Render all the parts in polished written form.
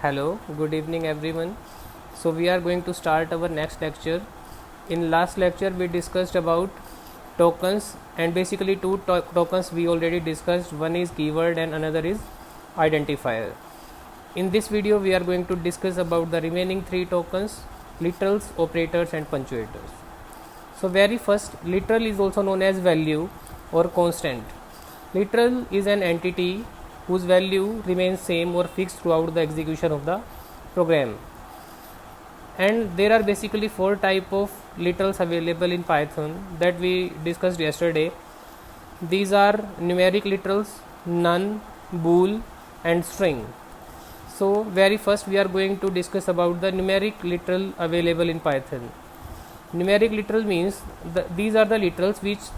Hello, good evening everyone. So we are going to start our next lecture. In last lecture we discussed about tokens, and basically two tokens we already discussed. One is keyword and another is identifier. In this video we are going to discuss about the remaining three tokens: literals, operators and punctuators. So very first, literal is also known as value or constant. Literal is an entity whose value remains same or fixed throughout the execution of the program. And there are basically four type of literals available in Python that we discussed yesterday. These are numeric literals, none, bool and string. So very first we are going to discuss about the numeric literal available in Python. Numeric literal means these are the literals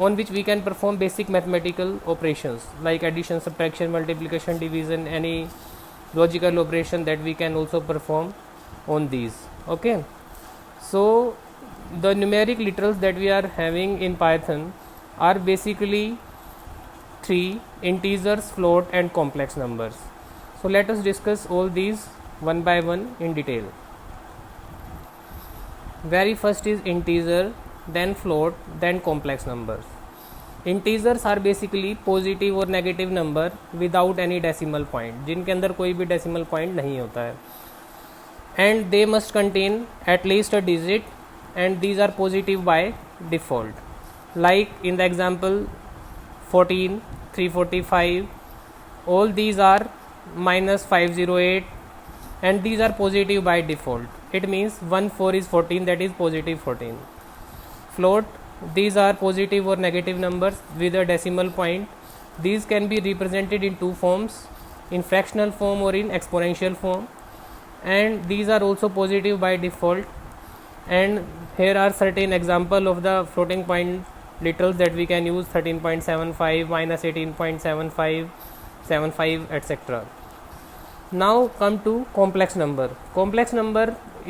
on which we can perform basic mathematical operations like addition, subtraction, multiplication, division, any logical operation that we can also perform on these. Okay, so the numeric literals that we are having in Python are basically three: integers, float and complex numbers. So let us discuss all these one by one in detail. Very first is integer, then float, then complex numbers. Integers are basically positive और negative number without any decimal point, जिनके अंदर कोई भी decimal point नहीं होता है, and they must contain at least a digit and these are positive by default. Like in the example 14, 345, all these are -508 and these are positive by default. It means 1 4 is 14, that is positive 14. Float, these are positive or negative numbers with a decimal point. These can be represented in two forms, in fractional form or in exponential form, and these are also positive by default. And here are certain example of the floating point literals that we can use: 13.75, -18.75, 75, etc. Now come to complex number. Complex number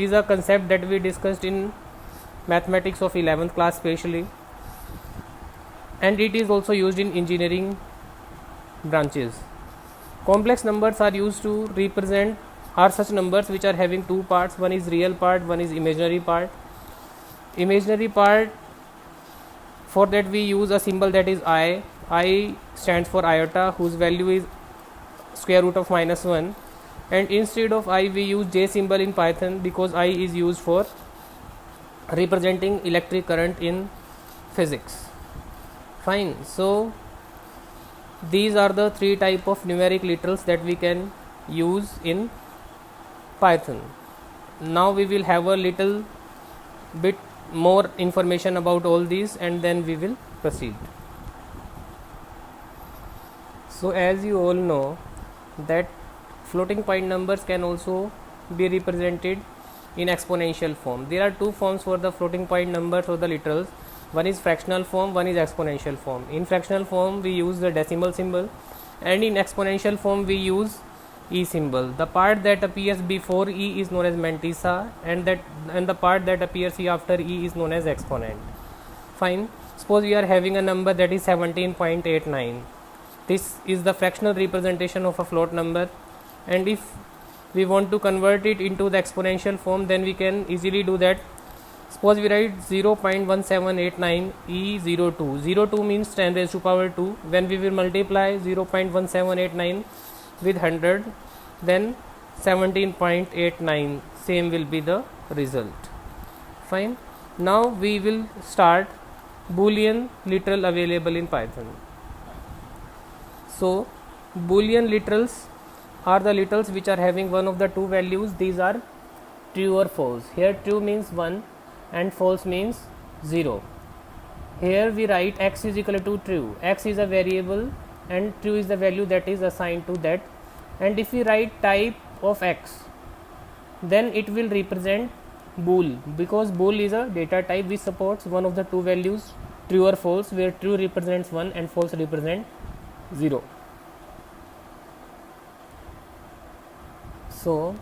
is a concept that we discussed in mathematics of 11th class specially, and it is also used in engineering branches. Complex numbers are used to represent are such numbers which are having two parts: one is real part, one is imaginary part. Imaginary part, for that we use a symbol that is I. I stands for iota, whose value is square root of -1, and instead of I we use J symbol in Python because I is used for representing electric current in physics. Fine. So these are the three type of numeric literals that we can use in Python. Now we will have a little bit more information about all these and then we will proceed. So as you all know that floating point numbers can also be represented in exponential form. There are two forms for the floating point numbers or the literals. One is fractional form, one is exponential form. In fractional form we use the decimal symbol, and in exponential form we use E symbol. The part that appears before E is known as mantissa, and the part that appears after E is known as exponent. Fine. Suppose we are having a number that is 17.89. This is the fractional representation of a float number, and if we want to convert it into the exponential form, then we can easily do that. Suppose we write 0.1789 E02. 02 means 10 raised to power 2. When we will multiply 0.1789 with 100, then 17.89, same will be the result. Fine. Now we will start Boolean literal available in Python. So Boolean literals are the literals which are having one of the two values. These are true or false. Here true means 1 and false means 0. Here we write x is equal to true. X is a variable and true is the value that is assigned to that. And if we write type of x, then it will represent bool, because bool is a data type which supports one of the two values, true or false, where true represents 1 and false represents 0. So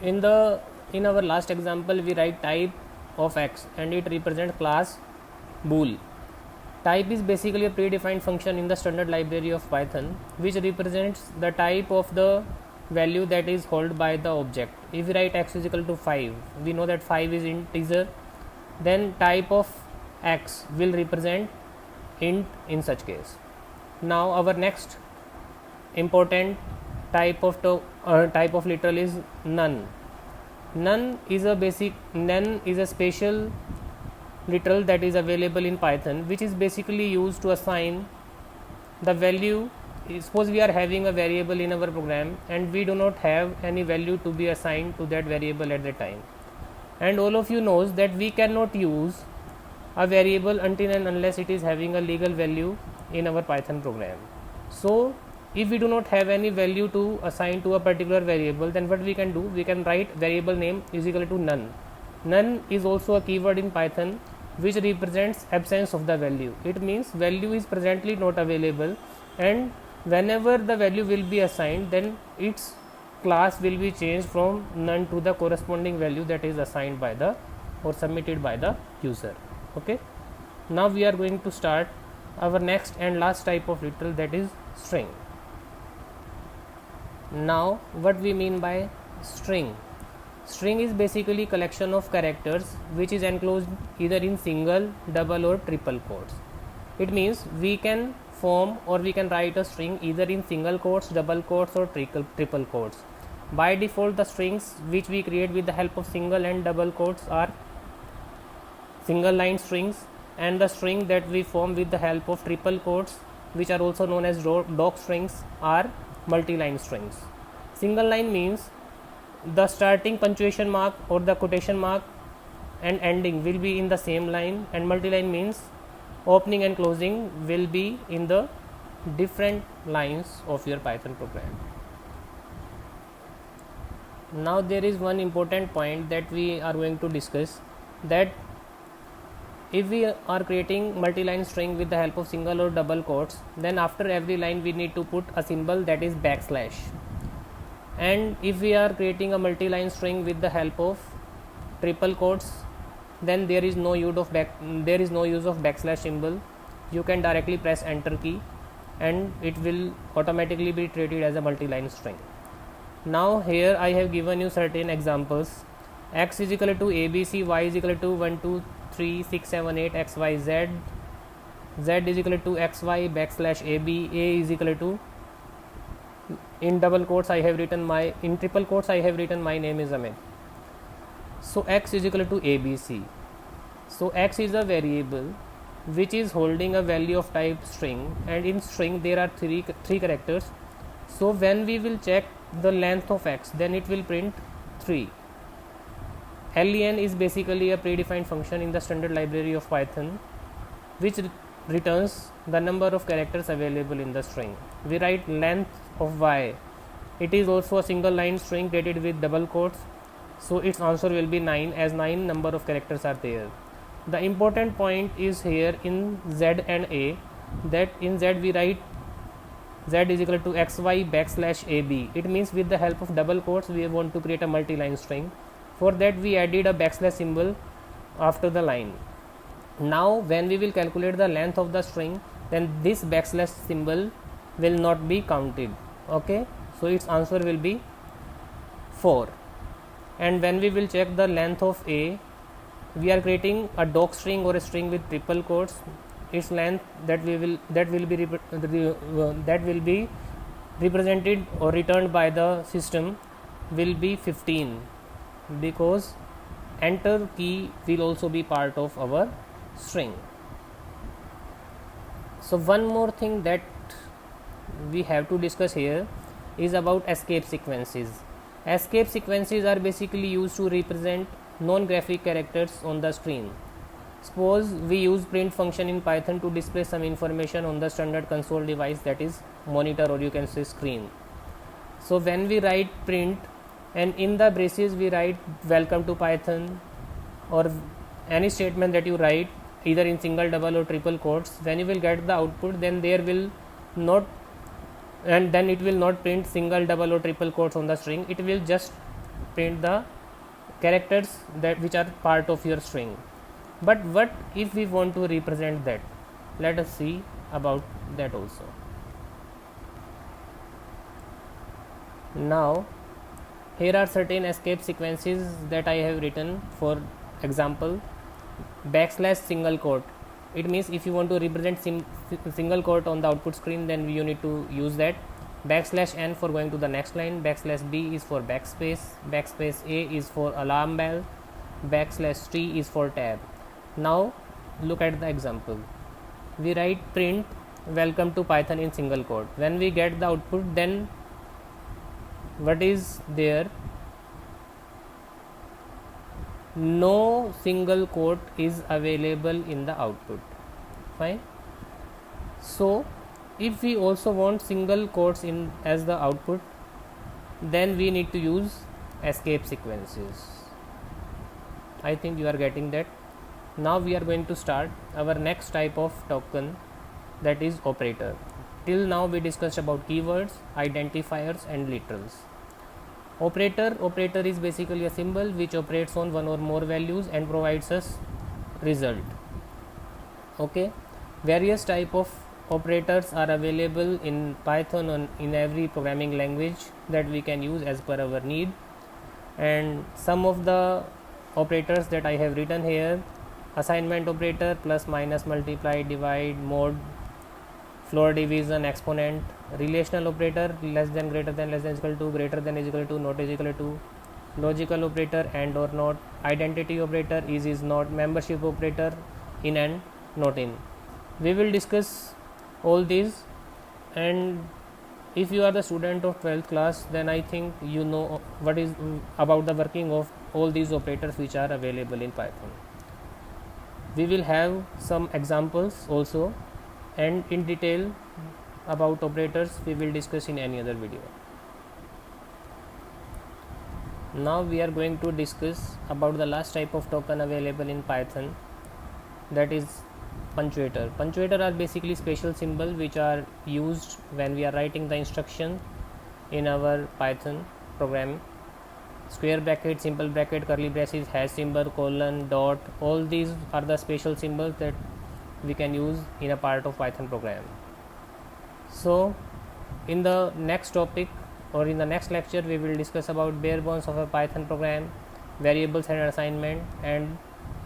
in our last example we write type of x and it represents class bool. Type is basically a predefined function in the standard library of Python which represents the type of the value that is held by the object. If we write x is equal to 5, we know that 5 is integer, then type of x will represent int in such case. Now our next important type of literal is none. None is a special literal that is available in Python, which is basically used to assign the value. Suppose we are having a variable in our program and we do not have any value to be assigned to that variable at the time, and all of you knows that we cannot use a variable until and unless it is having a legal value in our Python program. So if we do not have any value to assign to a particular variable, then what we can do, we can write variable name is equal to none. None is also a keyword in Python which represents absence of the value. It means value is presently not available, and whenever the value will be assigned, then its class will be changed from none to the corresponding value that is assigned by the or submitted by the user. Okay, now we are going to start our next and last type of literal, that is string. Now what we mean by string? String is basically collection of characters which is enclosed either in single, double or triple quotes. It means we can form or we can write a string either in single quotes, double quotes or triple quotes. By default, the strings which we create with the help of single and double quotes are single line strings, and the string that we form with the help of triple quotes, which are also known as doc strings, are multi-line strings. Single line means the starting punctuation mark or the quotation mark and ending will be in the same line, and multi-line means opening and closing will be in the different lines of your Python program. Now there is one important point that we are going to discuss, that if we are creating multi-line string with the help of single or double quotes, then after every line we need to put a symbol, that is backslash. And if we are creating a multi-line string with the help of triple quotes, then there is no use of backslash symbol. You can directly press enter key and it will automatically be treated as a multi-line string. Now here I have given you certain examples. X is equal to ABC, Y is equal to 1 2 3 6 7 8 XYZ, Z is equal to XY backslash AB, A is equal to, in double quotes I have written in triple quotes I have written my name is Amit. So X is equal to ABC. So X is a variable which is holding a value of type string, and in string there are three characters. So when we will check the length of X, then it will print 3. len is basically a predefined function in the standard library of Python which returns the number of characters available in the string. We write length of Y. It is also a single line string created with double quotes, so its answer will be 9, as 9 number of characters are there. The important point is here in Z and A, that in Z we write Z is equal to XY backslash AB. It means with the help of double quotes we want to create a multi-line string. For that we added a backslash symbol after the line. Now when we will calculate the length of the string, then this backslash symbol will not be counted. Okay, so its answer will be 4. And when we will check the length of A, we are creating a doc string or a string with triple quotes. Its length that will be represented or returned by the system will be 15, because enter key will also be part of our string. So one more thing that we have to discuss here is about escape sequences. Escape sequences are basically used to represent non-graphic characters on the screen. Suppose we use print function in Python to display some information on the standard console device, that is monitor or you can say screen. So when we write print and in the braces we write welcome to Python or any statement that you write either in single, double or triple quotes, when you will get the output, then it will not print single, double or triple quotes on the string. It will just print the characters that which are part of your string. But what if we want to represent that? Let us see about that also. Now here are certain escape sequences that I have written. For example, backslash single quote. It means if you want to represent single quote on the output screen, then you need to use that. Backslash n for going to the next line, backslash b is for backspace, backspace a is for alarm bell, backslash t is for tab. Now look at the example. We write print welcome to Python in single quote. When we get the output, then what is there? No single quote is available in the output. Fine. So if we also want single quotes in as the output, then we need to use escape sequences. I think you are getting that. Now we are going to start our next type of token, that is operator. Till now we discussed about keywords, identifiers and literals. Operator is basically a symbol which operates on one or more values and provides us result. Okay, various type of operators are available in Python and in every programming language that we can use as per our need. And some of the operators that I have written here: assignment operator, plus, minus, multiply, divide, mod, floor division, exponent, relational operator, less than, greater than, less than equal to, greater than is equal to, not is equal to, logical operator, and or not, identity operator, is not, membership operator, in and not in. We will discuss all these, and if you are the student of 12th class, then I think you know what is about the working of all these operators which are available in Python. We will have some examples also, and in detail about operators we will discuss in any other video. Now we are going to discuss about the last type of token available in Python, that is punctuator. Punctuator are basically special symbols which are used when we are writing the instruction in our Python program. Square bracket, simple bracket, curly braces, hash symbol, colon, dot, all these are the special symbols that we can use in a part of Python program. So in the next topic or in the next lecture, we will discuss about bare bones of a Python program, variables and assignment, and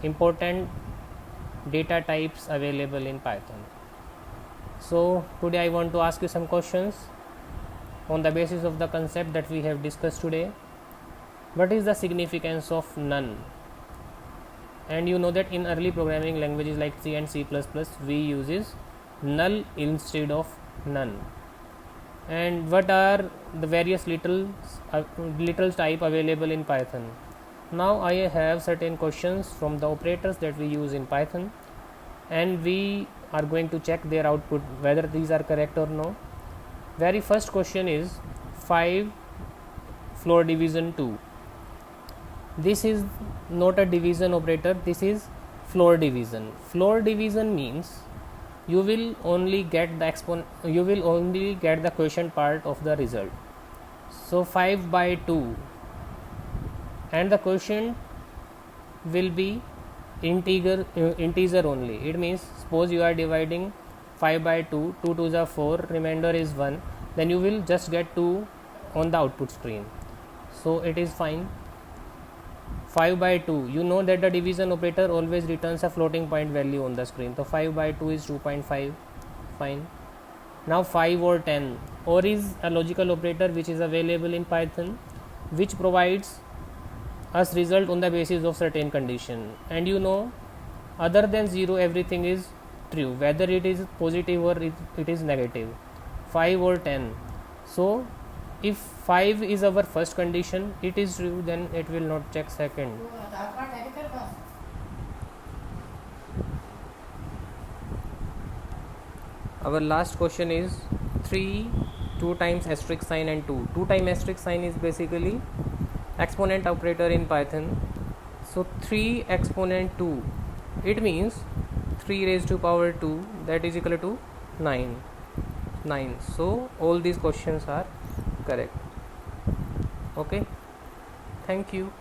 important data types available in Python. So today I want to ask you some questions on the basis of the concept that we have discussed today. What is the significance of none? And you know that in early programming languages like C and C++, we uses null instead of none. And what are the various literals type available in Python? Now I have certain questions from the operators that we use in Python, and we are going to check their output whether these are correct or no. Very first question is 5 floor division 2. This is not a division operator, this is floor division. Floor division means you will only get the quotient part of the result. So 5 by 2, and the quotient will be integer only. It means suppose you are dividing 5 by 2, 2 to the 4, remainder is 1, then you will just get 2 on the output screen. So it is fine. 5 by 2, you know that the division operator always returns a floating point value on the screen. So 5 by 2 is 2.5. Fine. Now 5 or 10. OR is a logical operator which is available in Python, which provides us result on the basis of certain condition. And you know, other than 0 everything is true, whether it is positive or it is negative. 5 or 10. So if 5 is our first condition, it is true, then it will not check second. Our last question is 3, 2 times asterisk sign and 2. 2 times asterisk sign is basically exponent operator in Python. So 3 exponent 2, it means 3 raised to power 2, that is equal to 9. So all these questions are correct. Okay, thank you.